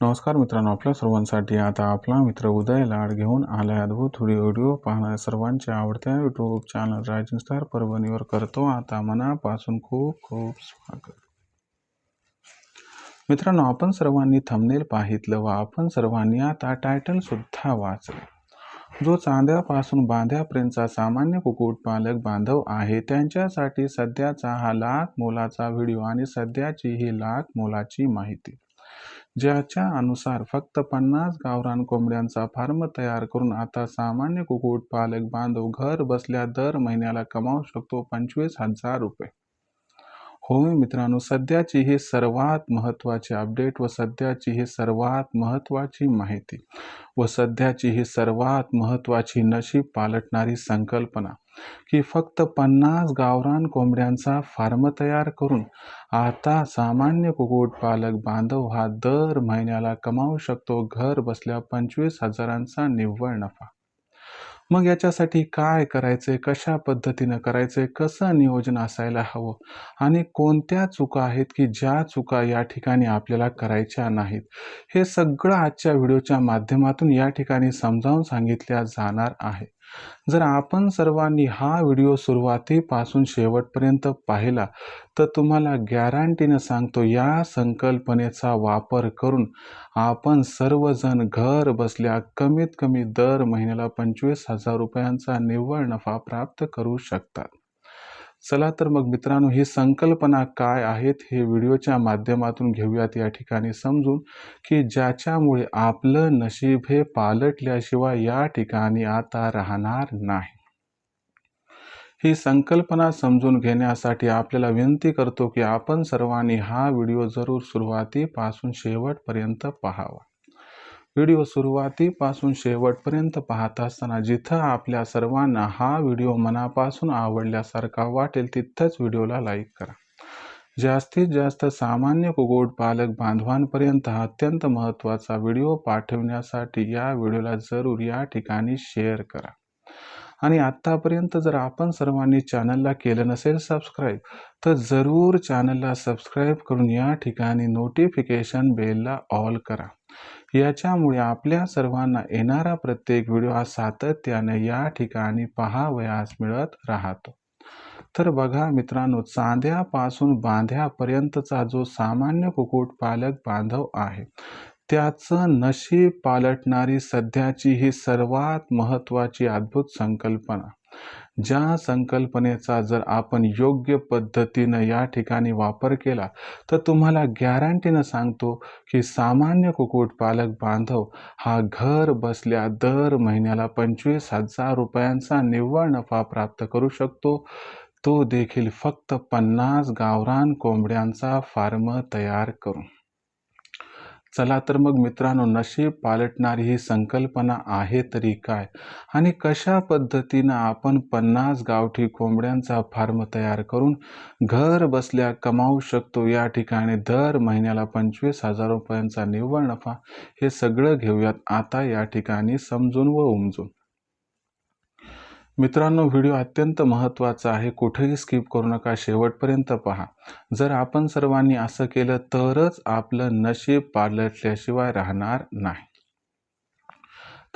नमस्कार मित्रांनो, आपल्या सर्वांसाठी आता आपला मित्र उदय लाड घेऊन आलाय अद्भुत व्हिडिओ पाहणाऱ्या सर्वांच्या आवडत्या यूट्यूब चॅनल रायझिंग स्टार परभणीवर करतो आता मनापासून खूप खूप स्वागत. मित्रांनो, आपण सर्वांनी थंबनेल पाहितलं व आपण सर्वांनी आता टायटल सुद्धा वाचले. जो चांद्यापासून बांध्यापर्यंतचा सामान्य कुक्कुटपालक बांधव आहे त्यांच्यासाठी सध्याचा हा लाख मोलाचा व्हिडिओ आणि सध्याची ही लाख मोलाची माहिती, ज्याच्या अनुसार फक्त 50 गावरान कोंबड्यांचा फार्म तयार करून आता सामान्य कुक्कुटपालक बांधव घर बसल्या दर महिन्याला कमावू शकतो 25,000 रुपये. होय मित्रांनो, सध्याची ही सर्वात महत्त्वाची अपडेट व सध्याची ही सर्वात महत्त्वाची माहिती व सध्याची ही सर्वात महत्त्वाची नशीब पालटणारी संकल्पना की फक्त 50 गावरान कोंबड्यांचा फार्म तयार करून आता सामान्य कुक्कुटपालक बांधव हा दर महिन्याला कमावू शकतो घर बसल्या 25,000चा निव्वळ नफा. मग याच्यासाठी काय करायचे, कशा पद्धतीनं करायचे, कसं नियोजन असायला हवं आणि कोणत्या चुका आहेत की ज्या चुका या ठिकाणी आपल्याला करायच्या नाहीत, हे सगळं आजच्या व्हिडिओच्या माध्यमातून या ठिकाणी समजावून सांगितल्या जाणार आहे. जर आपण सर्वांनी हा व्हिडिओ सुरुवातीपासून शेवटपर्यंत पाहिला तर तुम्हाला गॅरंटीनं सांगतो, या संकल्पनेचा वापर करून आपण सर्वजण घर बसल्या कमीत कमी दर महिन्याला 25,000 रुपयांचा निव्वळ नफा प्राप्त करू शकतात. चला तर मग मित्रांनो, ही संकल्पना काय आहेत हे व्हिडिओच्या माध्यमातून घेऊयात या ठिकाणी समजून, की ज्याच्यामुळे आपलं नशीब हे पालटल्याशिवाय या ठिकाणी आता राहणार नाही. ही संकल्पना समजून घेण्यासाठी आपल्याला विनंती करतो की आपण सर्वांनी हा व्हिडिओ जरूर सुरुवातीपासून शेवटपर्यंत पाहावा. व्हिडिओ सुरुवातीपासून शेवटपर्यंत पाहत असताना जिथं आपल्या सर्वांना हा व्हिडिओ मनापासून आवडल्यासारखा वाटेल तिथंच व्हिडिओला लाईक करा. जास्तीत जास्त सामान्य कुक्कुटपालक बांधवांपर्यंत हा अत्यंत महत्त्वाचा व्हिडिओ पाठवण्यासाठी या व्हिडिओला जरूर या ठिकाणी शेअर करा. आणि आत्तापर्यंत जर आपण सर्वांनी चॅनलला केलं नसेल सबस्क्राईब, तर जरूर चॅनलला सबस्क्राईब करून या ठिकाणी नोटिफिकेशन बेलला ऑल करा. याच्यामुळे आपल्या सर्वांना येणारा प्रत्येक व्हिडिओ हा सातत्याने या ठिकाणी पाहावयास मिळत राहतो. तर बघा मित्रांनो, चांद्यापासून बांध्यापर्यंतचा जो सामान्य कुक्कुटपालक बांधव आहे त्याचं नशीब पालटणारी सध्याची ही सर्वात महत्त्वाची अद्भुत संकल्पना, ज्या संकल्पनेचा जर आपण योग्य पद्धतीनं या ठिकाणी वापर केला तर तुम्हाला गॅरंटीनं सांगतो की सामान्य कुक्कुटपालक बांधव हा घर बसल्या दर महिन्याला 25,000 रुपयांचा निव्वळ नफा प्राप्त करू शकतो, तो देखील फक्त 50 गावरान कोंबड्यांचा फार्म तयार करून. चला तर मग मित्रांनो, नशीब पालटणारी ही संकल्पना आहे तरी काय आणि कशा पद्धतीनं आपण 50 गावठी कोंबड्यांचा फार्म तयार करून घर बसल्या कमावू शकतो या ठिकाणी दर महिन्याला 25,000 रुपयांचा निव्वळ नफा, हे सगळं घेऊयात आता या ठिकाणी समजून व उमजून. मित्रांनो, व्हिडिओ अत्यंत महत्त्वाचा आहे, कुठेही स्किप करू नका, शेवटपर्यंत पहा. जर आपण सर्वांनी असं केलं तरच आपलं नशीब पालटल्याशिवाय राहणार नाही.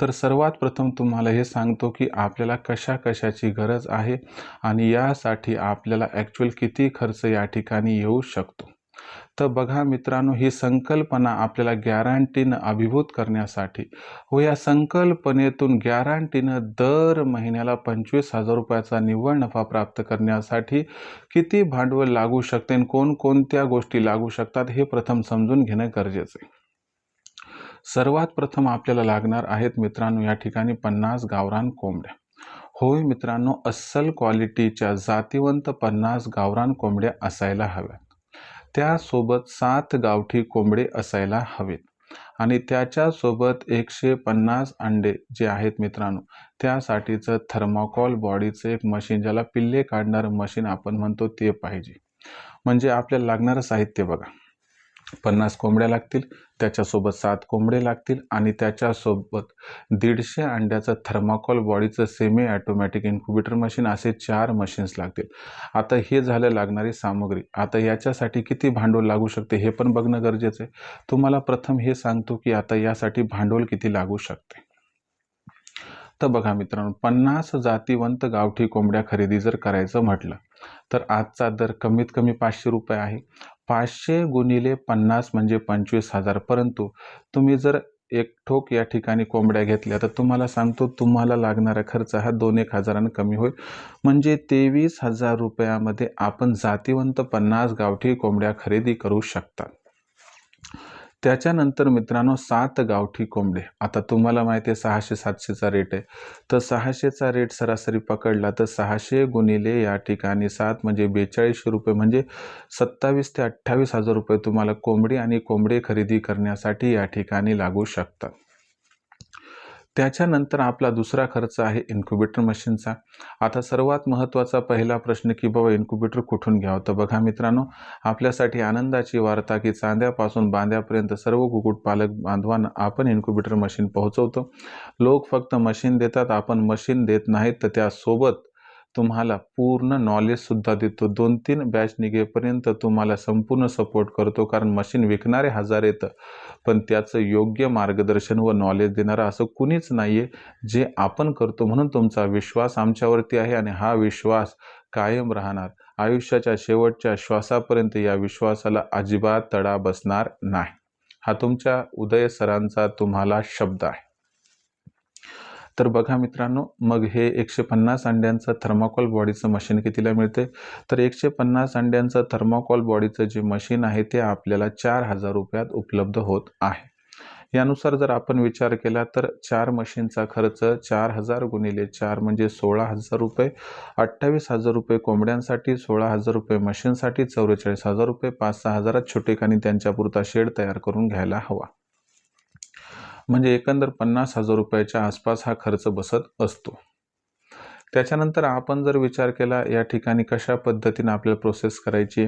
तर सर्वात प्रथम तुम्हाला हे सांगतो की आपल्याला कशाची गरज आहे आणि यासाठी आपल्याला ॲक्च्युअल किती खर्च या ठिकाणी येऊ शकतो. तर बघा मित्रांनो, ही संकल्पना आपल्याला गॅरंटीनं अभिभूत करण्यासाठी व या संकल्पनेतून गॅरंटीनं दर महिन्याला 25,000 रुपयाचा निव्वळ नफा प्राप्त करण्यासाठी किती भांडवल लागू शकते आणि कोणकोणत्या गोष्टी लागू शकतात हे प्रथम समजून घेणं गरजेचं आहे. सर्वात प्रथम आपल्याला लागणार आहेत मित्रांनो या ठिकाणी 50 गावरान कोंबड्या. होय मित्रांनो, अस्सल क्वालिटीच्या जातीवंत 50 गावरान कोंबड्या असायला हव्यात. त्यासोबत 7 गावठी कोंबडे असायला हवेत आणि त्याच्यासोबत 150 अंडे जे आहेत मित्रांनो, त्यासाठीचं थर्माकोल बॉडीचं एक मशीन, ज्याला पिल्ले काढणारं मशीन आपण म्हणतो, ते पाहिजे. म्हणजे आपल्याला लागणारं साहित्य बघा, 50 कोंबड्या लागतील, त्याच्यासोबत 7 कोंबडे लागतील आणि त्याच्यासोबत 150 अंड्याचं थर्माकोल बॉडीचं सेमी ऑटोमॅटिक इन्क्युबेटर मशीन, असे 4 मशीन्स लागतील. आता हे झालं लागणारी सामग्री. आता याच्यासाठी किती भांडवल लागू शकते हे पण बघणं गरजेचं आहे. तुम्हाला प्रथम हे सांगतो की आता यासाठी भांडवल किती लागू शकते. तर बघा मित्रांनो, 50 जातीवंत गावठी कोंबड्या खरेदी जर करायचं म्हटलं तर आजचा दर कमीत कमी 500 रुपये आहे. 500 गुणिले 50 म्हणजे 25,000. परंतु तुम्ही जर एक ठोक या ठिकाणी कोंबड्या घेतल्या तर तुम्हाला सांगतो, तुम्हाला लागणारा खर्च हा 2-1 हजारांनी कमी होईल. म्हणजे 23,000 रुपयामध्ये आपण जातीवंत 50 गावठी कोंबड्या खरेदी करू शकता. त्याच्यानंतर मित्रांनो, 7 गावठी कोंबडे. आता तुम्हाला माहिती आहे 600-700चा रेट आहे. तर 600चा रेट सरासरी पकडला तर 600 गुणिले या ठिकाणी 7 म्हणजे 4200 रुपये, म्हणजे 27,000 ते 28,000 रुपये तुम्हाला कोंबडी आणि कोंबडे खरेदी करण्यासाठी या ठिकाणी लागू शकतात. त्याच्यानंतर आपला दुसरा खर्च आहे इन्क्युबेटर मशीनचा. आता सर्वात महत्त्वाचा पहिला प्रश्न की बाबा इन्क्युबेटर कुठून घ्यावं. तर बघा मित्रांनो, आपल्यासाठी आनंदाची वार्ता की चांद्यापासून बांद्यापर्यंत सर्व कुक्कुटपालक बांधवांना आपण इन्क्युबेटर मशीन पोहोचवतो. लोक फक्त मशीन देतात, आपण मशीन देत नाहीत, तर त्यासोबत तुम्हाला पूर्ण नॉलेजसुद्धा देतो. 2-3 बॅच निघेपर्यंत तुम्हाला संपूर्ण सपोर्ट करतो. कारण मशीन विकणारे हजार येतं, पण त्याचं योग्य मार्गदर्शन व नॉलेज देणारं असं कुणीच नाही आहे, जे आपण करतो. म्हणून तुमचा विश्वास आमच्यावरती आहे आणि हा विश्वास कायम राहणार. आयुष्याच्या शेवटच्या श्वासापर्यंत या विश्वासाला अजिबात तडा बसणार नाही. हा तुमच्या उदय सरांचा तुम्हाला शब्द आहे. तर बघा मित्रांनो, मग हे 150 अंड्यांचं थर्माकोल बॉडीचं मशीन कितीला मिळते. तर 150 अंड्यांचं थर्माकोल बॉडीचं जे मशीन आहे ते आपल्याला 4,000 रुपयात उपलब्ध होत आहे. यानुसार जर आपण विचार केला तर 4 मशीनचा खर्च 4,000 गुणिले 4 म्हणजे 16,000 रुपये. 28,000 रुपये कोंबड्यांसाठी, 16,000 रुपये मशीनसाठी, 44,000 रुपये. 5-6 हजारात छोटेखानी त्यांच्यापुरता शेड तयार करून घ्यायला हवा. म्हणजे एकंदर 50,000 रुपयाच्या आसपास हा खर्च बसत असतो. त्याच्यानंतर आपण जर विचार केला या ठिकाणी कशा पद्धतीने आपल्याला प्रोसेस करायची,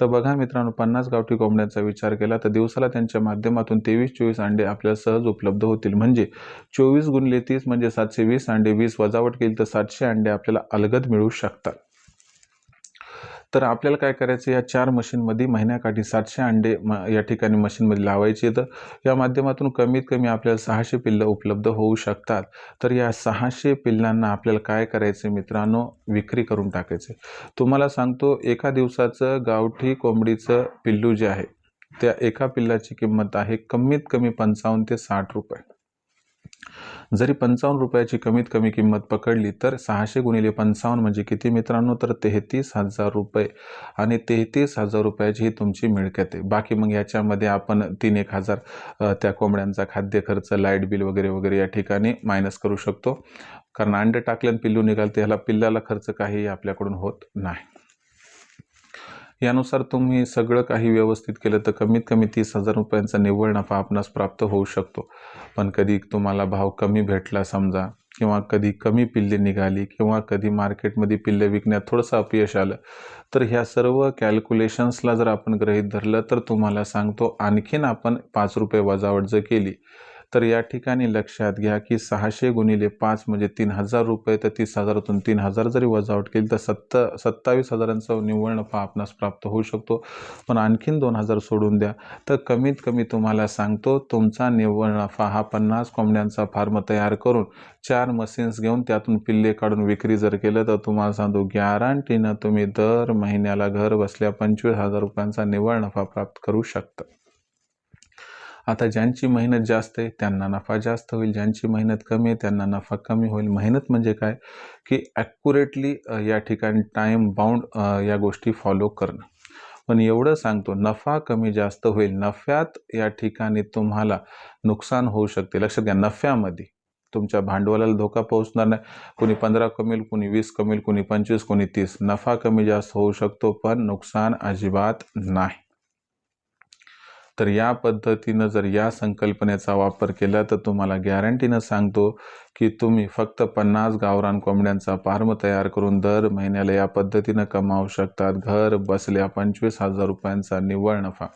तर बघा मित्रांनो, 50 गावठी कोंबड्यांचा विचार केला तर दिवसाला त्यांच्या माध्यमातून 23-24 अंडे आपल्याला सहज उपलब्ध होतील. म्हणजे 24 गुणिले 30 म्हणजे 720 अंडे. 20 वजावट केली तर 700 अंडे आपल्याला अलगद मिळू शकतात. तर आपल्याला काय करायचं, या 4 मशीनमध्ये महिन्याकाठी 700 अंडे या ठिकाणी मशीनमध्ये लावायचे. तर या माध्यमातून कमीत कमी आपल्याला 600 पिल्लं उपलब्ध होऊ शकतात. तर या 600 पिल्लांना आपल्याला काय करायचं मित्रांनो, विक्री करून टाकायचे. तुम्हाला सांगतो, एका दिवसाचं गावठी कोंबडीचं पिल्लू जे आहे त्या एका पिल्लाची किंमत आहे कमीत कमी 55 ते 60 रुपये. जरी 55 रुपयाची कमीत कमी किंमत पकडली तर 600 गुणिले 55 म्हणजे किती मित्रांनो, तर 33,000 रुपये. आणि 33,000 रुपयाची ही तुमची मिळकत आहे. बाकी मग याच्यामध्ये आपण 3-1 हजार त्या कोंबड्यांचा खाद्य खर्च, लाईट बिल वगैरे वगैरे या ठिकाणी मायनस करू शकतो. कारण अंडे टाकल्यानं पिल्लू निघालते, ह्याला पिल्लाला खर्च काही आपल्याकडून होत नाही. यानुसार तुम्ही सगळं काही व्यवस्थित केलं तर कमीत कमी 30,000 रुपयांचा निव्वळ नफा आपणास प्राप्त होऊ शकतो. पण कधी तुम्हाला भाव कमी भेटला समजा, किंवा कधी कमी पिल्ले निघाली, किंवा कधी मार्केटमध्ये पिल्ले विकण्यात थोडंसं अपयश आलं, तर ह्या सर्व कॅल्क्युलेशन्सला जर आपण गृहीत धरलं तर तुम्हाला सांगतो, आणखीन आपण 5 रुपये वजावट जर केली तर या ठिकाणी लक्षात घ्या की 600 गुणिले 5 म्हणजे 3,000 रुपये. तर 30,000तून 3,000 जरी वजावट केली तर 27,000चा निव्वळ नफा आपणास प्राप्त होऊ शकतो. पण आणखीन 2,000 सोडून द्या तर कमीत कमी तुम्हाला सांगतो, तुमचा निव्वळ नफा हा 50 कोंबड्यांचा फार्म तयार करून 4 मशीन्स घेऊन त्यातून पिल्ले काढून विक्री जर केलं तर तुम्हाला सांगतो, गॅरंटीनं तुम्ही दर महिन्याला घर बसल्या 25,000 रुपयांचा निव्वळ नफा प्राप्त करू शकता. आता ज्यांची मेहनत जास्त आहे त्यांना नफा जास्त होईल, ज्यांची मेहनत कमी आहे त्यांना नफा कमी होईल. मेहनत म्हणजे काय की ॲक्युरेटली या ठिकाणी टाईम बाउंड या गोष्टी फॉलो करणं. पण एवढं सांगतो, नफा कमी जास्त होईल. नफ्यात या ठिकाणी तुम्हाला नुकसान होऊ शकते. लक्षात घ्या, नफ्यामध्ये तुमच्या भांडवलाला धोका पोहोचणार नाही. कोणी 15 कमेल, कोणी 20 कमेल, कोणी 25, कोणी 30. नफा कमी जास्त होऊ शकतो पण नुकसान अजिबात नाही. तर या पद्धतीनं जर या संकल्पनेचा वापर केला तर तुम्हाला गॅरंटीनं सांगतो की तुम्ही फक्त 50 गावरान कोंबड्यांचा फार्म तयार करून दर महिन्याला या पद्धतीनं कमावू शकतात घर बसल्या 25,000 रुपयांचा निव्वळ नफा.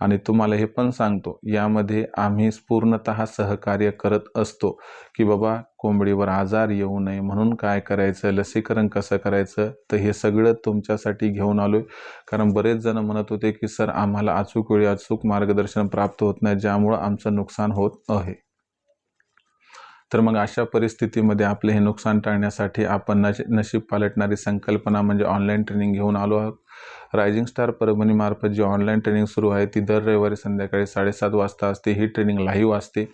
आणि तुम्हाला हे पण सांगतो, यामध्ये आम्ही पूर्णतः सहकार्य करत असतो की बाबा कोंबडीवर आजार येऊ नये म्हणून काय करायचं, लसीकरण कसं करायचं. तर हे सगळं तुमच्यासाठी घेऊन आलो आहे. कारण बरेच जण म्हणत होते की सर आम्हाला अचूक वेळी अचूक मार्गदर्शन प्राप्त होत नाही, ज्यामुळं आमचं नुकसान होत आहे. तर मग अशा परिस्थितीमध्ये आपले हे नुकसान टाळण्यासाठी आपण नशीब पालटणारी संकल्पना म्हणजे ऑनलाईन ट्रेनिंग घेऊन आलो आहोत. रायझिंग स्टार परभणीमार्फत जी ऑनलाईन ट्रेनिंग सुरू आहे ती दर रविवारी संध्याकाळी 7:30 वाजता असते. ही ट्रेनिंग लाईव्ह असते.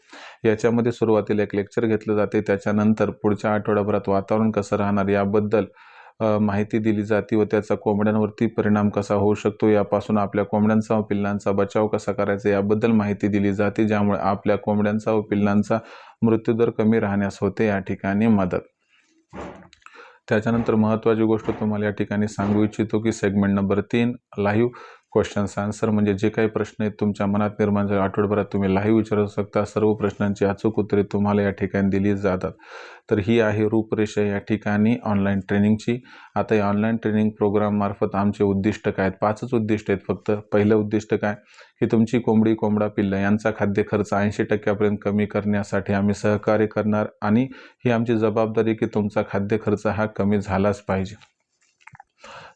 याच्यामध्ये सुरुवातीला एक लेक्चर घेतलं जाते, त्याच्यानंतर पुढच्या आठवड्याभरात वातावरण कसं राहणार याबद्दल माहिती दिली जाते व त्याचा कोंबड्यांवरती परिणाम कसा होऊ शकतो, यापासून आपल्या कोंबड्यांचा व पिल्लांचा बचाव कसा करायचा याबद्दल माहिती दिली जाते, ज्यामुळे आपल्या कोंबड्यांचा व पिल्लांचा मृत्यूदर कमी राहण्यास होते या ठिकाणी मदत. त्याच्यानंतर महत्त्वाची गोष्ट तुम्हाला या ठिकाणी सांगू इच्छितो की segment number 3 live questions answer, म्हणजे जे काही प्रश्न आहेत तुमच्या मनात निर्माण झाले आठवड्याभरात तुम्ही लाईव्ह विचारू शकता. सर्व प्रश्नांची अचूक उत्तरे तुम्हाला या ठिकाणी दिली जातात. तर ही आहे रूपरेषा या ठिकाणी ऑनलाईन ट्रेनिंगची. आता या ऑनलाईन ट्रेनिंग प्रोग्राम मार्फत आमचे उद्दिष्ट काय आहेत? 5च उद्दिष्ट आहेत फक्त. पहिलं उद्दिष्ट काय की तुमची कोंबडी कोंबडा पिल्ला यांचा खाद्य खर्च 80% कमी करण्यासाठी आम्ही सहकार्य करणार आणि ही आमची जबाबदारी की तुमचा खाद्य खर्च हा कमी झालाच पाहिजे.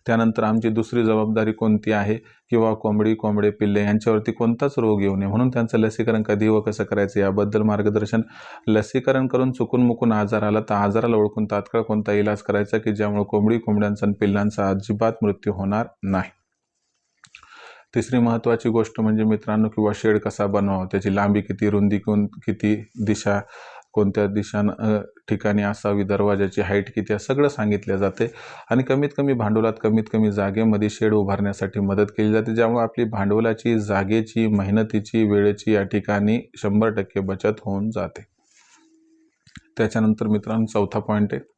त्यानंतर आमची दुसरी जबाबदारी कोणती आहे किंवा कोंबडी कोंबडे पिल्ले यांच्यावरती कोणताच रोग येऊ नये म्हणून त्यांचं लसीकरण कधी व कसं करायचं याबद्दल मार्गदर्शन. लसीकरण करून चुकून मुकून आजार आला तर आजाराला ओळखून तात्काळ कोणता इलाज करायचा की ज्यामुळे कोंबडी कोंबड्यांचा आणि पिल्लांचा अजिबात मृत्यू होणार नाही. तिसरी महत्त्वाची गोष्ट म्हणजे मित्रांनो किंवा शेड कसा बनवावा, त्याची लांबी किती, रुंदी किती, दिशा कोणत्या ठिकाणी असावी, दरवाजाची हाईट किती, सगळं सांगितलं जाते आणि कमीत कमी भांडवलात कमीत कमी जागेमध्ये शेड उभारण्यासाठी मदत केली जाते, ज्यामुळे आपली भांडवलाची, जागेची, मेहनतीची, वेळेची या ठिकाणी 100% बचत होऊन जाते. त्याच्यानंतर मित्रांनो चौथा पॉईंट आहे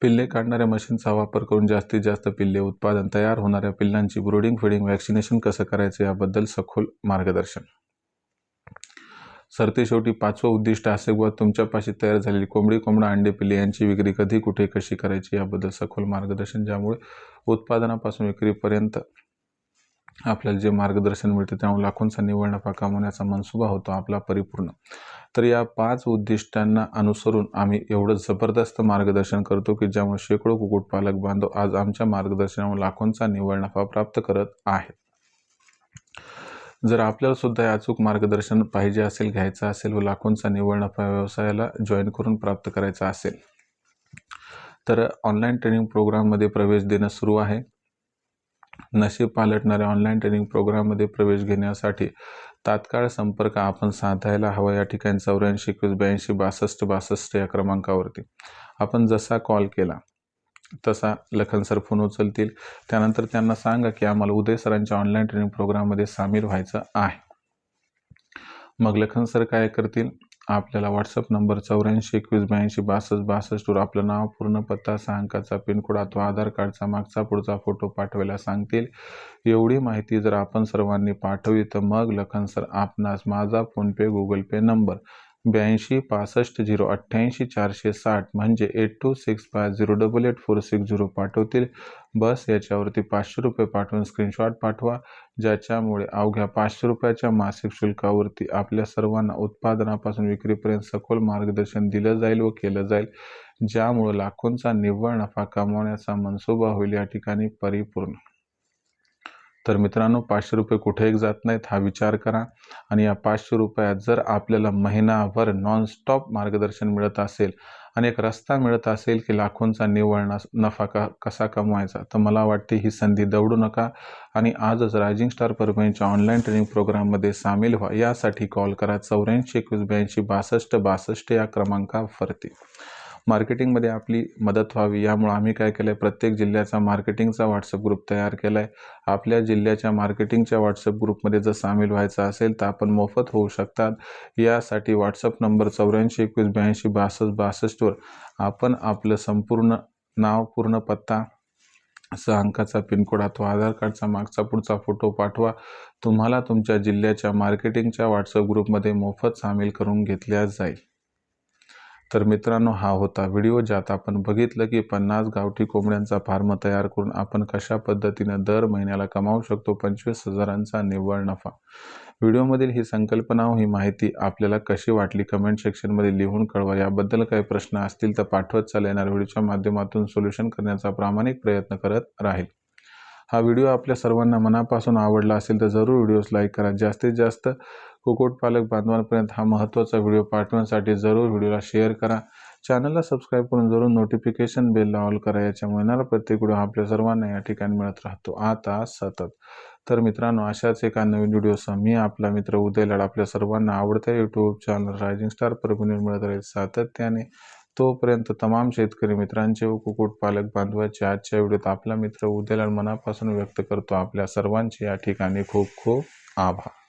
पिल्ले काढणाऱ्या मशीनचा वापर करून जास्तीत जास्त पिल्ले उत्पादन, तयार होणाऱ्या पिल्लांची ब्रूडिंग फीडिंग व्हॅक्सिनेशन कसं करायचं याबद्दल सखोल मार्गदर्शन. सरते शेवटी 5वं उद्दिष्ट असे व तुमच्यापाशी तयार झालेली कोंबडी कोंबडा अंडे पिल्ले यांची विक्री कधी कुठे कशी करायची याबद्दल सखोल मार्गदर्शन, ज्यामुळे उत्पादनापासून विक्रीपर्यंत आपल्याला जे मार्गदर्शन मिळते त्यामुळे लाखोंचा निव्वळ नफा कमवण्याचा मनसुबा होतो आपला परिपूर्ण. तर या 5 उद्दिष्टांना अनुसरून आम्ही एवढं जबरदस्त मार्गदर्शन करतो की ज्यामुळे शेकडो कुक्कुटपालक बांधव आज आमच्या मार्गदर्शनामुळे लाखोंचा निव्वळ नफा प्राप्त करत आहेत. जर आपल्याला सुद्धा अचूक मार्गदर्शन पाहिजे असेल, घ्यायचं असेल व लाखोंचा निव्वळ नफा व्यवसायाला जॉईन करून प्राप्त करायचा असेल तर ऑनलाईन ट्रेनिंग प्रोग्राममध्ये प्रवेश देणं सुरू आहे. नशीब पालटणाऱ्या ऑनलाईन ट्रेनिंग प्रोग्राममध्ये प्रवेश घेण्यासाठी तात्काळ संपर्क आपण साधायला हवा या ठिकाणी 84 21 82 62 62 या क्रमांकावरती. आपण जसा कॉल केला तसा लखन सर फोन उचलतील. त्यानंतर त्यांना सांगा की आम्हाला उदय सरांच्या ऑनलाईन ट्रेनिंग प्रोग्राममध्ये सामील व्हायचं आहे. मग लखन सर काय करतील, आपल्याला व्हॉट्सअप नंबर 84 21 82 62 62 वर आपलं नाव, पूर्ण पत्ता, 6 अंकाचा पिनकोड अथवा आधार कार्डचा मागचा पुढचा फोटो पाठवायला सांगतील. एवढी माहिती जर आपण सर्वांनी पाठवली तर मग लखन सर आपणास माझा फोनपे गुगल पे नंबर 82 65 088 460 म्हणजे 8265088460 पाठवतील. बस याच्यावरती 500 रुपये पाठवून स्क्रीनशॉट पाठवा, ज्याच्यामुळे अवघ्या 500 रुपयाच्या मासिक शुल्कावरती आपल्या सर्वांना उत्पादनापासून विक्रीपर्यंत सखोल मार्गदर्शन दिलं जाईल व केलं जाईल, ज्यामुळे लाखोंचा निव्वळ नफा कमावण्याचा मनसुबा होईल या ठिकाणी परिपूर्ण. तर मित्रांनो 500 रुपये कुठेही जात नाहीत हा विचार करा आणि या 500 रुपयात जर आपल्याला महिनाभर नॉनस्टॉप मार्गदर्शन मिळत असेल आणि एक रस्ता मिळत असेल की लाखोंचा निव्वळ नफा कसा कमवायचा, तर मला वाटते ही संधी दवडू नका आणि आजच रायझिंग स्टार परभणीच्या ऑनलाईन ट्रेनिंग प्रोग्राममध्ये सामील व्हा. यासाठी कॉल करा 84 21 82 62 62 या क्रमांकावरती. मार्केटिंगमध्ये आपली मदत व्हावी यामुळे आम्ही काय केलं आहे, प्रत्येक जिल्ह्याचा मार्केटिंगचा व्हॉट्सअप ग्रुप तयार केला आहे. आपल्या जिल्ह्याच्या मार्केटिंगच्या व्हॉट्सअप ग्रुपमध्ये जर सामील व्हायचं असेल तर आपण मोफत होऊ शकतात. यासाठी व्हॉट्सअप नंबर 84 21 82 62 62 वर आपण आपलं संपूर्ण नाव, पूर्ण पत्ता, 6 अंकाचा पिनकोड अथवा आधार कार्डचा मागचा पुढचा फोटो पाठवा. तुम्हाला तुमच्या जिल्ह्याच्या मार्केटिंगच्या व्हॉट्सअप ग्रुपमध्ये मोफत सामील करून घेतल्या जाईल. तर मित्रांनो, हा होता व्हिडिओ ज्यात आपण बघितलं की 50 गावठी कोंबड्यांचा फार्म तयार करून आपण कशा पद्धतीने दर महिन्याला कमावू शकतो 25,000चा निव्वळ नफा. व्हिडिओमधील ही संकल्पना ही माहिती आपल्याला कशी वाटली कमेंट सेक्शनमध्ये लिहून कळवा. याबद्दल काही प्रश्न असतील तर पाठवत चाल. येणाऱ्या व्हिडिओच्या माध्यमातून सोल्युशन करण्याचा प्रामाणिक प्रयत्न करत राहील. हा व्हिडिओ आपल्या सर्वांना मनापासून आवडला असेल तर जरूर व्हिडिओस लाईक करा. जास्तीत जास्त कुक्कुटपालक बांधवांपर्यंत हा महत्त्वाचा व्हिडिओ पाठवण्यासाठी जरूर व्हिडिओला शेअर करा. चॅनलला सबस्क्राईब करून जरूर नोटिफिकेशन बेलला ऑल करा. याच्यामुळे येणारा प्रत्येक व्हिडिओ आपल्या सर्वांना या ठिकाणी मिळत राहतो आता सतत. तर मित्रांनो, अशाच एका नवीन व्हिडिओसह मी आपला मित्र उदय लाड आपल्या सर्वांना आवडत्या YouTube channel rising star Parbhani मिळत राहील सातत्याने. तोपर्यंत तमाम शेतकरी मित्रांचे व कुक्कुटपालक बांधवांचे आजच्या व्हिडिओत आपला मित्र उदय लाड मनापासून व्यक्त करतो आपल्या सर्वांचे या ठिकाणी खूप खूप आभार.